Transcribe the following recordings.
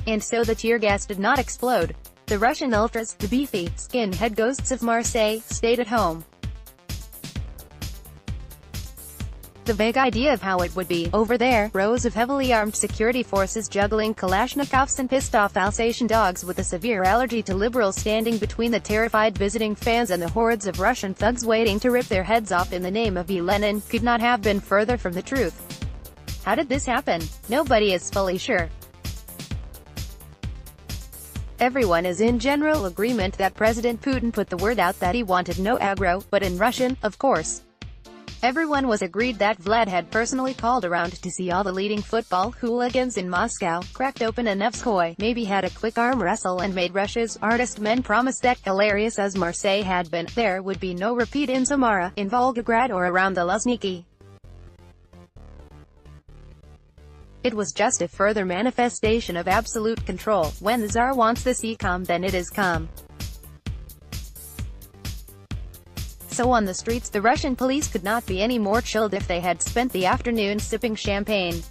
And so the tear gas did not explode. The Russian ultras, the beefy, skinhead ghosts of Marseille, stayed at home. The vague idea of how it would be over there, rows of heavily armed security forces juggling Kalashnikovs and pissed-off Alsatian dogs with a severe allergy to liberals standing between the terrified visiting fans and the hordes of Russian thugs waiting to rip their heads off in the name of VI Lenin, could not have been further from the truth. How did this happen? Nobody is fully sure. Everyone is in general agreement that President Putin put the word out that he wanted no aggro, but in Russian, of course. Everyone was agreed that Vlad had personally called around to see all the leading football hooligans in Moscow, cracked open a Nevskoy, maybe had a quick arm wrestle and made Russia's artist men promise that, hilarious as Marseille had been, there would be no repeat in Samara, in Volgograd or around the Luzhniki. It was just a further manifestation of absolute control. When the Tsar wants the sea calm, then it is calm. So on the streets the Russian police could not be any more chilled if they had spent the afternoon sipping champagne.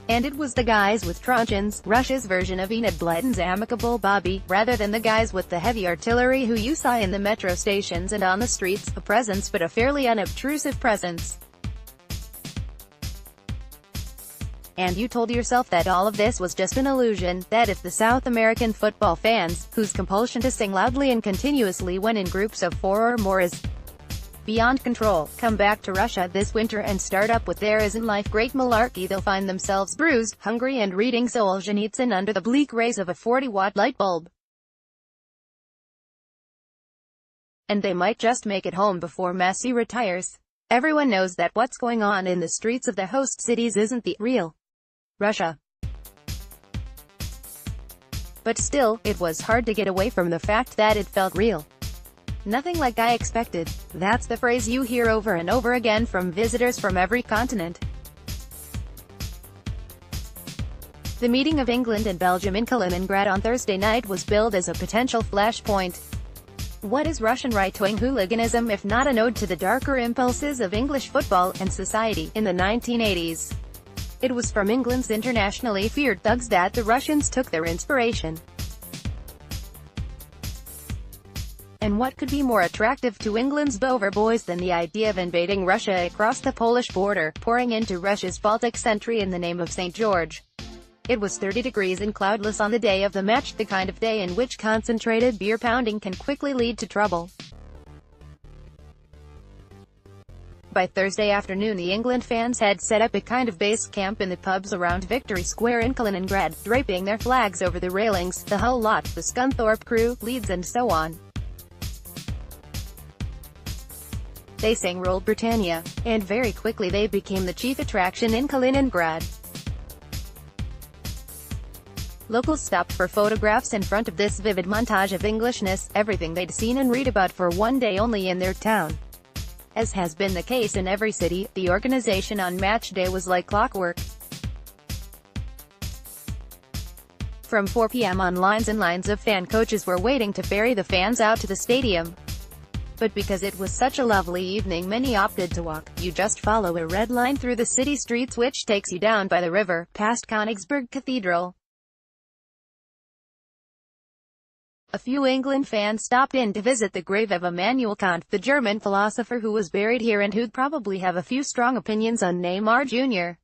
And it was the guys with truncheons, Russia's version of Enid Blyton's amicable Bobby, rather than the guys with the heavy artillery who you saw in the metro stations and on the streets, a presence but a fairly unobtrusive presence. And you told yourself that all of this was just an illusion, that if the South American football fans, whose compulsion to sing loudly and continuously when in groups of 4 or more is beyond control, come back to Russia this winter and start up with their isn't-life great malarkey, they'll find themselves bruised, hungry and reading Solzhenitsyn under the bleak rays of a 40-watt light bulb. And they might just make it home before Messi retires. Everyone knows that what's going on in the streets of the host cities isn't the real Russia. But still, it was hard to get away from the fact that it felt real. Nothing like I expected. That's the phrase you hear over and over again from visitors from every continent. The meeting of England and Belgium in Kaliningrad on Thursday night was billed as a potential flashpoint. What is Russian right-wing hooliganism if not an ode to the darker impulses of English football and society in the 1980s? It was from England's internationally feared thugs that the Russians took their inspiration. And what could be more attractive to England's Bover boys than the idea of invading Russia across the Polish border, pouring into Russia's Baltic century in the name of St. George? It was 30 degrees and cloudless on the day of the match, the kind of day in which concentrated beer pounding can quickly lead to trouble. By Thursday afternoon the England fans had set up a kind of base camp in the pubs around Victory Square in Kaliningrad, draping their flags over the railings, the Hull lot, the Scunthorpe crew, Leeds and so on. They sang Roll Britannia, and very quickly they became the chief attraction in Kaliningrad. Locals stopped for photographs in front of this vivid montage of Englishness, everything they'd seen and read about for one day only in their town. As has been the case in every city, the organization on match day was like clockwork. From 4 p.m. on, lines and lines of fan coaches were waiting to ferry the fans out to the stadium. But because it was such a lovely evening, many opted to walk. You just follow a red line through the city streets which takes you down by the river, past Königsberg Cathedral. A few England fans stopped in to visit the grave of Immanuel Kant, the German philosopher who was buried here and who'd probably have a few strong opinions on Neymar Jr.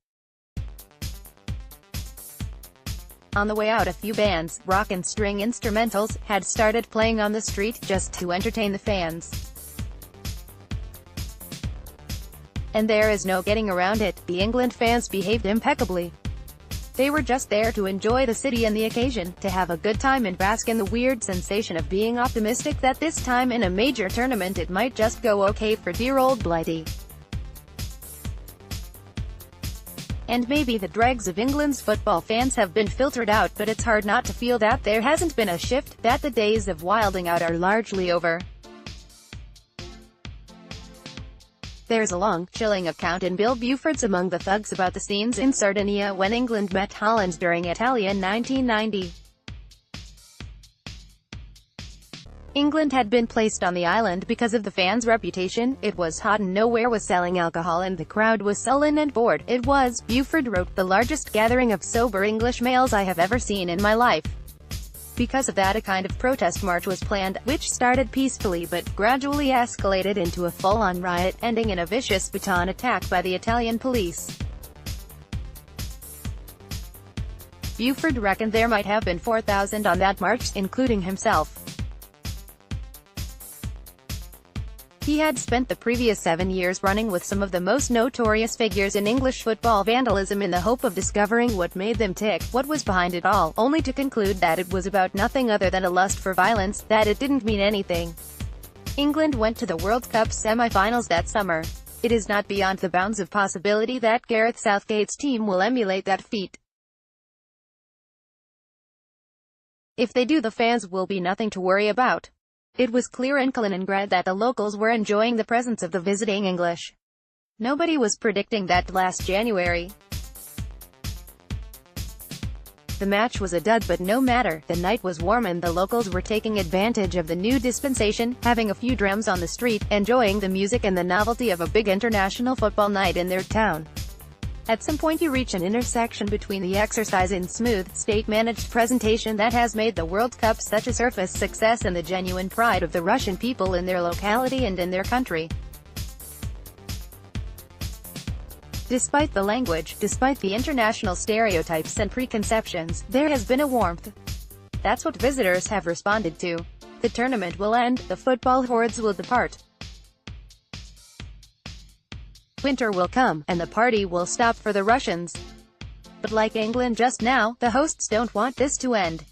On the way out a few bands, rock and string instrumentals, had started playing on the street, just to entertain the fans. And there is no getting around it, the England fans behaved impeccably. They were just there to enjoy the city and the occasion, to have a good time and bask in the weird sensation of being optimistic that this time in a major tournament it might just go okay for dear old Blighty. And maybe the dregs of England's football fans have been filtered out, but it's hard not to feel that there hasn't been a shift, that the days of wilding out are largely over. There's a long, chilling account in Bill Buford's Among the Thugs about the scenes in Sardinia when England met Holland during Italia in 1990. England had been placed on the island because of the fans' reputation. It was hot and nowhere was selling alcohol and the crowd was sullen and bored. It was, Buford wrote, the largest gathering of sober English males I have ever seen in my life. Because of that, a kind of protest march was planned, which started peacefully but gradually escalated into a full-on riot, ending in a vicious baton attack by the Italian police. Buford reckoned there might have been 4,000 on that march, including himself. He had spent the previous 7 years running with some of the most notorious figures in English football vandalism in the hope of discovering what made them tick, what was behind it all, only to conclude that it was about nothing other than a lust for violence, that it didn't mean anything. England went to the World Cup semi-finals that summer. It is not beyond the bounds of possibility that Gareth Southgate's team will emulate that feat. If they do, the fans will be nothing to worry about. It was clear in Kaliningrad that the locals were enjoying the presence of the visiting English. Nobody was predicting that last January. The match was a dud, but no matter, the night was warm and the locals were taking advantage of the new dispensation, having a few drams on the street, enjoying the music and the novelty of a big international football night in their town. At some point you reach an intersection between the exercise in smooth, state-managed presentation that has made the World Cup such a surface success and the genuine pride of the Russian people in their locality and in their country. Despite the language, despite the international stereotypes and preconceptions, there has been a warmth. That's what visitors have responded to. The tournament will end, the football hordes will depart. Winter will come, and the party will stop for the Russians. But like England just now, the hosts don't want this to end.